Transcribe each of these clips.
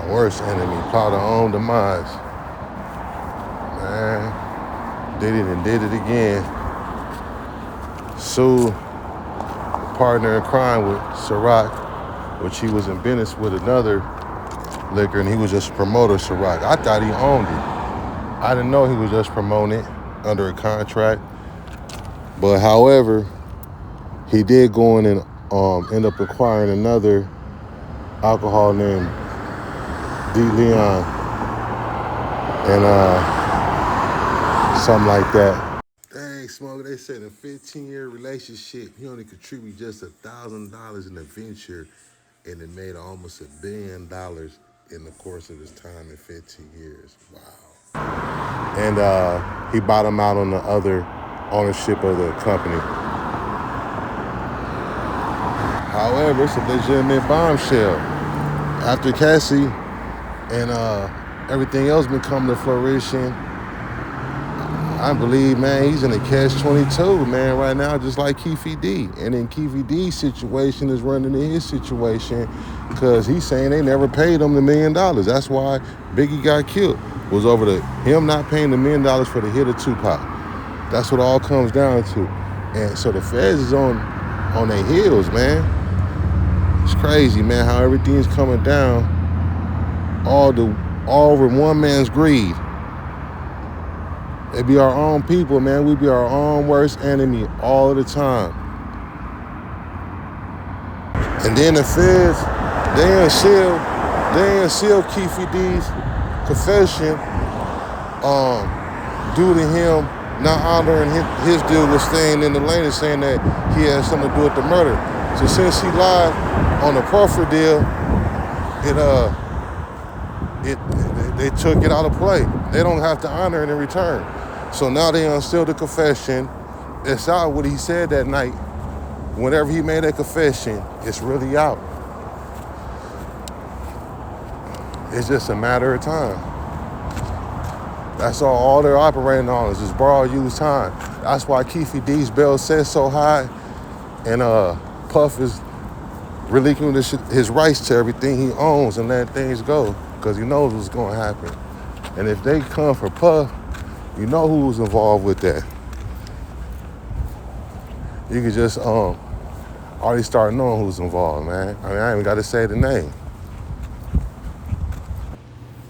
Worst enemy, plot our own demise. Man, did it and did it again. Sued partner in crime with CiRoc, which he was in business with another liquor, and he was just a promoter of CiRoc. I thought he owned it. I didn't know he was just promoting it under a contract. But however, he did go in and end up acquiring another alcohol named D Leon and something like that. Dang, Smoke, they said in a 15-year relationship, he only contributed just $1,000 in the venture, and it made almost $1 billion in the course of his time in 15 years. Wow. And he bottomed out on the other ownership of the company. However, it's a legitimate bombshell. After Cassie and everything else been coming to fruition, I believe, man, he's in a catch-22, man, right now, just like Keefe D. And then Keefe D's situation is running into his situation because he's saying they never paid him the $1 million. That's why Biggie got killed, was over him not paying the $1 million for the hit of Tupac. That's what it all comes down to. And so the feds is on their heels, man. It's crazy, man, how everything's coming down all over one man's greed. It be our own people, man. We be our own worst enemy all of the time. And then the feds, they unsealed Keefe D's confession due to him not honoring his deal with staying in the lane and saying that he had something to do with the murder. So since he lied on the Puffer deal, they took it out of play. They don't have to honor it in return. So now they unsealed the confession. It's out what he said that night. Whenever he made that confession, it's really out. It's just a matter of time. That's all they're operating on is just borrowed used time. That's why Keefe D's bail set so high, and Puff is relinquishing his rights to everything he owns and letting things go because he knows what's going to happen. And if they come for Puff, you know who's involved with that. You can just already start knowing who's involved, man. I mean, I ain't even got to say the name.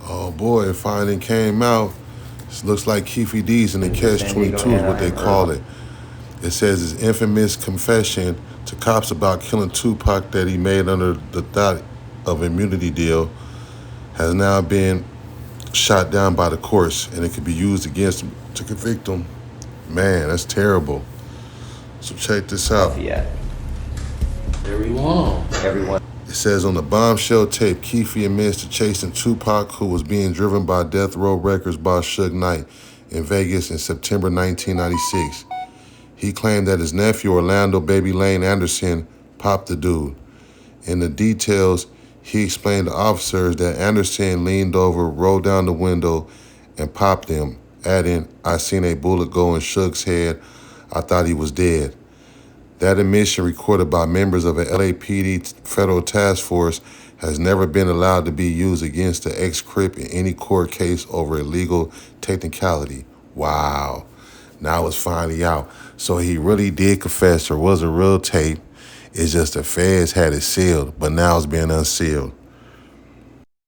Oh boy, it finally came out. It looks like Keefe D's in the catch-22 is what they call it. It says his infamous confession to cops about killing Tupac that he made under the thought of immunity deal has now been shot down by the courts, and it could be used against him to convict him. Man, that's terrible. So check this out. Everyone. It says on the bombshell tape, Keefe admits to chasing Tupac, who was being driven by Death Row Records boss Suge Knight in Vegas in September 1996. He claimed that his nephew, Orlando Baby Lane Anderson, popped the dude. In the details, he explained to officers that Anderson leaned over, rolled down the window, and popped him, adding, "I seen a bullet go in Suge's head. I thought he was dead." That admission, recorded by members of a LAPD federal task force, has never been allowed to be used against the ex-Crip in any court case over a legal technicality. Wow. Now it's finally out. So he really did confess, or was a real tape. It's just the feds had it sealed, but now it's being unsealed.